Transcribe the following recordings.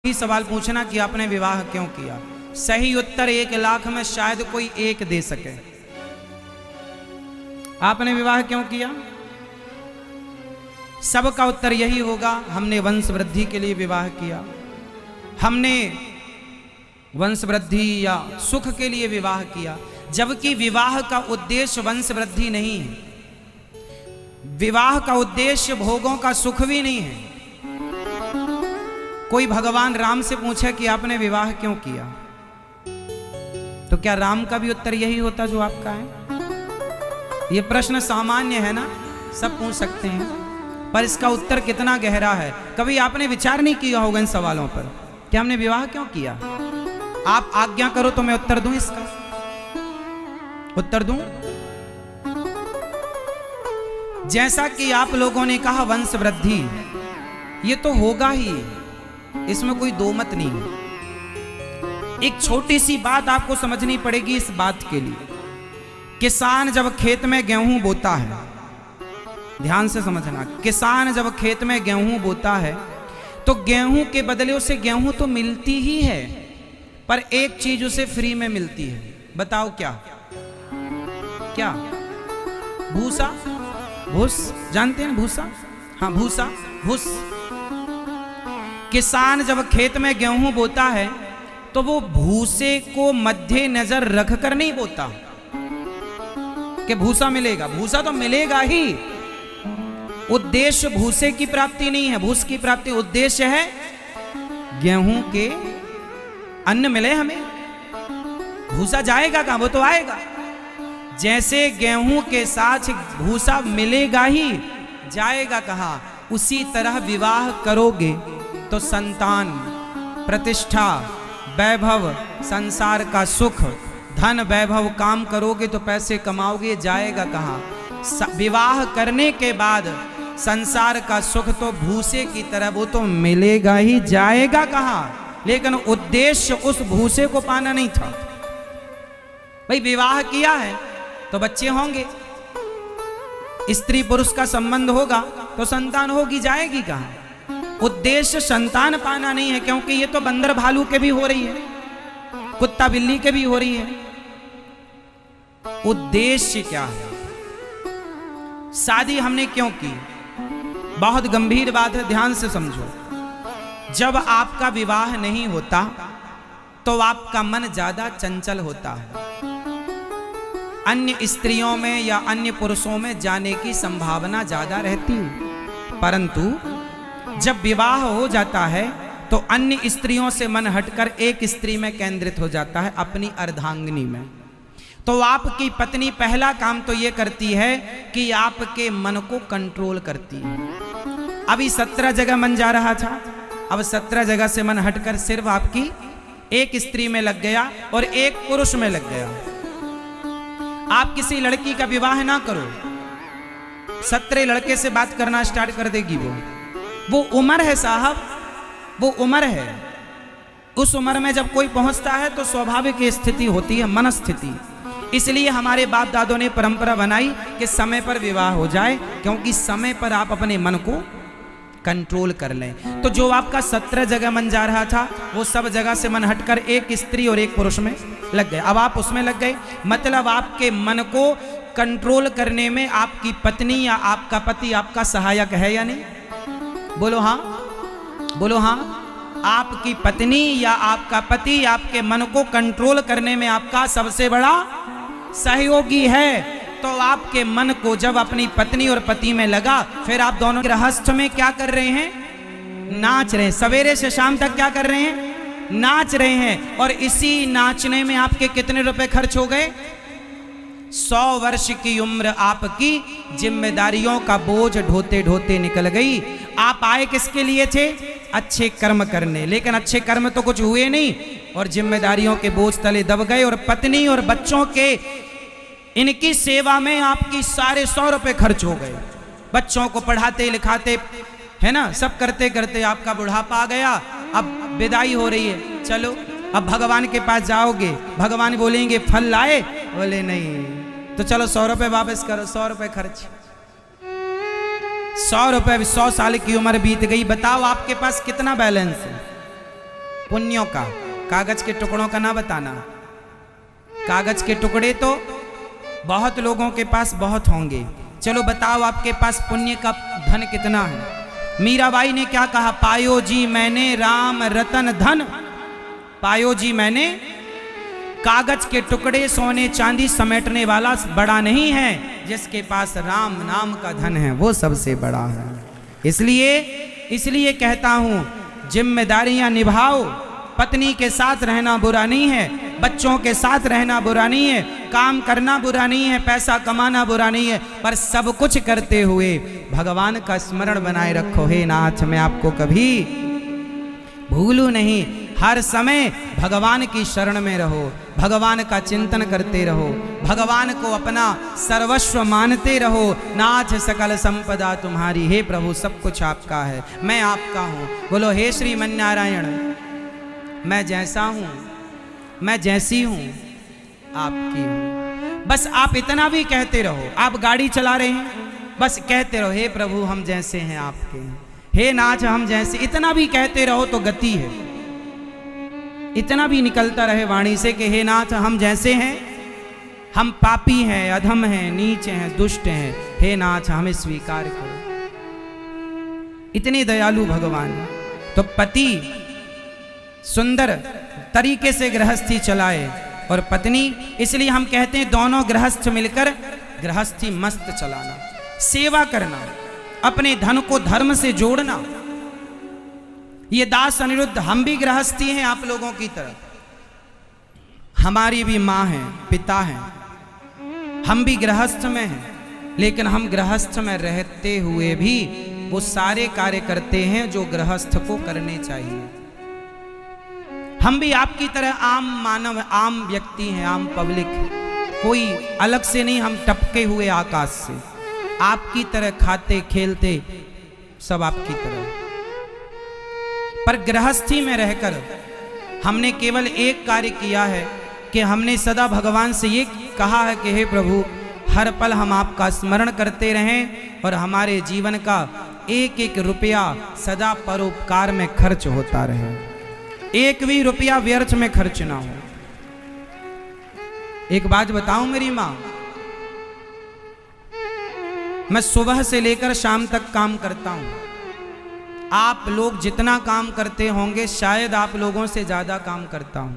ही सवाल पूछना कि आपने विवाह क्यों किया। सही उत्तर 1 लाख में शायद कोई एक दे सके। आपने विवाह क्यों किया? सबका उत्तर यही होगा, हमने वंश वृद्धि के लिए विवाह किया, हमने वंश वृद्धि या सुख के लिए विवाह किया। जबकि विवाह का उद्देश्य वंश वृद्धि नहीं है, विवाह का उद्देश्य भोगों का सुख भी नहीं है। कोई भगवान राम से पूछे कि आपने विवाह क्यों किया, तो क्या राम का भी उत्तर यही होता जो आपका है? ये प्रश्न सामान्य है ना, सब पूछ सकते हैं, पर इसका उत्तर कितना गहरा है कभी आपने विचार नहीं किया होगा इन सवालों पर कि हमने विवाह क्यों किया। आप आज्ञा करो तो मैं उत्तर दूं, इसका उत्तर दूं। जैसा कि आप लोगों ने कहा वंश वृद्धि, ये तो होगा ही, इसमें कोई दो मत नहीं है। एक छोटी सी बात आपको समझनी पड़ेगी इस बात के लिए। किसान जब खेत में गेहूं बोता है, ध्यान से समझना, किसान जब खेत में गेहूं बोता है तो गेहूं के बदले उसे गेहूं तो मिलती ही है, पर एक चीज उसे फ्री में मिलती है। बताओ क्या? क्या? भूसा, भूस, जानते हैं भूसा? हाँ, भूसा, भूस। किसान जब खेत में गेहूं बोता है तो वो भूसे को मध्य नजर रखकर नहीं बोता कि भूसा मिलेगा, भूसा तो मिलेगा ही। उद्देश्य भूसे की प्राप्ति नहीं है, भूस की प्राप्ति उद्देश्य है गेहूं के अन्न मिले हमें। भूसा जाएगा कहां? वो तो आएगा। जैसे गेहूं के साथ भूसा मिलेगा ही, जाएगा कहां? उसी तरह विवाह करोगे तो संतान, प्रतिष्ठा, वैभव, संसार का सुख, धन वैभव, काम करोगे तो पैसे कमाओगे, जाएगा कहां? विवाह करने के बाद संसार का सुख तो भूसे की तरह वो तो मिलेगा ही, जाएगा कहां? लेकिन उद्देश्य उस भूसे को पाना नहीं था। भाई विवाह किया है तो बच्चे होंगे, स्त्री पुरुष का संबंध होगा तो संतान होगी, जाएगी कहां? उद्देश्य संतान पाना नहीं है, क्योंकि ये तो बंदर भालू के भी हो रही है, कुत्ता बिल्ली के भी हो रही है। उद्देश्य क्या है? शादी हमने क्यों की? बहुत गंभीर बात है, ध्यान से समझो। जब आपका विवाह नहीं होता तो आपका मन ज्यादा चंचल होता है, अन्य स्त्रियों में या अन्य पुरुषों में जाने की संभावना ज्यादा रहती है। परंतु जब विवाह हो जाता है तो अन्य स्त्रियों से मन हटकर एक स्त्री में केंद्रित हो जाता है, अपनी अर्धांगिनी में। तो आपकी पत्नी पहला काम तो ये करती है कि आपके मन को कंट्रोल करती है। अभी 17 जगह मन जा रहा था, अब 17 जगह से मन हटकर सिर्फ आपकी एक स्त्री में लग गया और एक पुरुष में लग गया। आप किसी लड़की का विवाह ना करो, 17 लड़के से बात करना स्टार्ट कर देगी वो उम्र है साहब, वो उम्र है। उस उम्र में जब कोई पहुंचता है तो स्वाभाविक स्थिति होती है, मन स्थिति। इसलिए हमारे बाप दादों ने परंपरा बनाई कि समय पर विवाह हो जाए, क्योंकि समय पर आप अपने मन को कंट्रोल कर लें। तो जो आपका 17 जगह मन जा रहा था वो सब जगह से मन हटकर एक स्त्री और एक पुरुष में लग गए। अब आप उसमें लग गए, मतलब आपके मन को कंट्रोल करने में आपकी पत्नी या आपका पति आपका सहायक है या नहीं? बोलो हाँ, बोलो हाँ। आपकी पत्नी या आपका पति आपके मन को कंट्रोल करने में आपका सबसे बड़ा सहयोगी है। तो आपके मन को जब अपनी पत्नी और पति में लगा, फिर आप दोनों गृहस्थ में क्या कर रहे हैं? नाच रहे हैं। सवेरे से शाम तक क्या कर रहे हैं? नाच रहे हैं। और इसी नाचने में आपके कितने रुपए खर्च हो गए? 100 वर्ष की उम्र आपकी जिम्मेदारियों का बोझ ढोते ढोते निकल गई। आप आए किसके लिए थे? अच्छे कर्म करने, लेकिन अच्छे कर्म तो कुछ हुए नहीं और जिम्मेदारियों के बोझ तले दब गए। और पत्नी और बच्चों के इनकी सेवा में आपकी सारे 100 रुपए खर्च हो गए। बच्चों को पढ़ाते लिखाते, है ना, सब करते करते आपका बुढ़ापा आ गया। अब विदाई हो रही है, चलो अब भगवान के पास जाओगे, भगवान बोलेंगे फल लाए? बोले नहीं, तो चलो 100 रुपए वापस करो। 100 रुपए खर्च, 100 रुपए, 100 साल की उम्र बीत गई। बताओ आपके पास कितना बैलेंस है? पुण्यों का, कागज के टुकड़ों का ना बताना। कागज के टुकड़े तो बहुत लोगों के पास बहुत होंगे, चलो बताओ आपके पास पुण्य का धन कितना है। मीराबाई ने क्या कहा, पायो जी मैंने राम रतन धन, पायो जी मैंने, कागज के टुकड़े सोने चांदी समेटने वाला बड़ा नहीं है, जिसके पास राम नाम का धन है वो सबसे बड़ा है। इसलिए कहता हूं जिम्मेदारियां निभाओ, पत्नी के साथ रहना बुरा नहीं है, बच्चों के साथ रहना बुरा नहीं है, काम करना बुरा नहीं है, पैसा कमाना बुरा नहीं है, पर सब कुछ करते हुए भगवान का स्मरण बनाए रखो। हे नाथ मैं आपको कभी भूलूं नहीं, हर समय भगवान की शरण में रहो, भगवान का चिंतन करते रहो, भगवान को अपना सर्वस्व मानते रहो। नाथ सकल संपदा तुम्हारी, हे प्रभु सब कुछ आपका है, मैं आपका हूँ। बोलो हे श्रीमन नारायण, मैं जैसा हूँ, मैं जैसी हूँ आपकी हूँ। बस आप इतना भी कहते रहो, आप गाड़ी चला रहे हैं बस कहते रहो हे प्रभु हम जैसे हैं आपके हैं, हे नाथ हम जैसे, इतना भी कहते रहो तो गति है। इतना भी निकलता रहे वाणी से कि हे नाथ हम जैसे हैं, हम पापी हैं, अधम हैं, नीच हैं, दुष्ट हैं, हे नाथ हमें स्वीकार करो। इतने दयालु भगवान। तो पति सुंदर तरीके से गृहस्थी चलाए और पत्नी, इसलिए हम कहते हैं दोनों गृहस्थ मिलकर गृहस्थी मस्त चलाना, सेवा करना, अपने धन को धर्म से जोड़ना। ये दास अनिरुद्ध, हम भी गृहस्थी हैं आप लोगों की तरह, हमारी भी माँ है, पिता है, हम भी गृहस्थ में हैं, लेकिन हम गृहस्थ में रहते हुए भी वो सारे कार्य करते हैं जो गृहस्थ को करने चाहिए। हम भी आपकी तरह आम मानव, आम व्यक्ति हैं, आम पब्लिक, कोई अलग से नहीं, हम टपके हुए आकाश से, आपकी तरह खाते खेलते सब आपकी तरह। पर गृहस्थी में रहकर हमने केवल एक कार्य किया है कि हमने सदा भगवान से ये कहा है कि हे प्रभु हर पल हम आपका स्मरण करते रहें और हमारे जीवन का एक एक रुपया सदा परोपकार में खर्च होता रहे, एक भी रुपया व्यर्थ में खर्च ना हो। एक बात बताऊं मेरी मां, मैं सुबह से लेकर शाम तक काम करता हूं, आप लोग जितना काम करते होंगे शायद आप लोगों से ज्यादा काम करता हूं,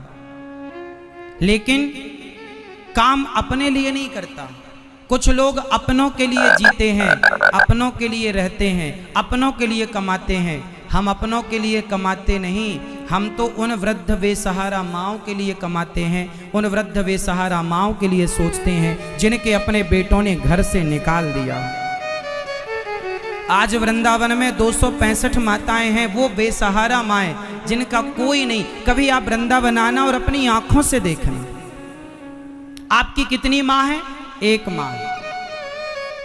लेकिन काम अपने लिए नहीं करता। कुछ लोग अपनों के लिए जीते हैं, अपनों के लिए रहते हैं, अपनों के लिए कमाते हैं। हम अपनों के लिए कमाते नहीं, हम तो उन वृद्ध बेसहारा माँओं के लिए कमाते हैं, उन वृद्ध बेसहारा माँओं के लिए सोचते हैं जिनके अपने बेटों ने घर से निकाल दिया। आज वृंदावन में 265 माताएं हैं, वो बेसहारा माएं जिनका कोई नहीं। कभी आप वृंदावन आना और अपनी आंखों से देखना, आपकी कितनी माँ है? एक माँ।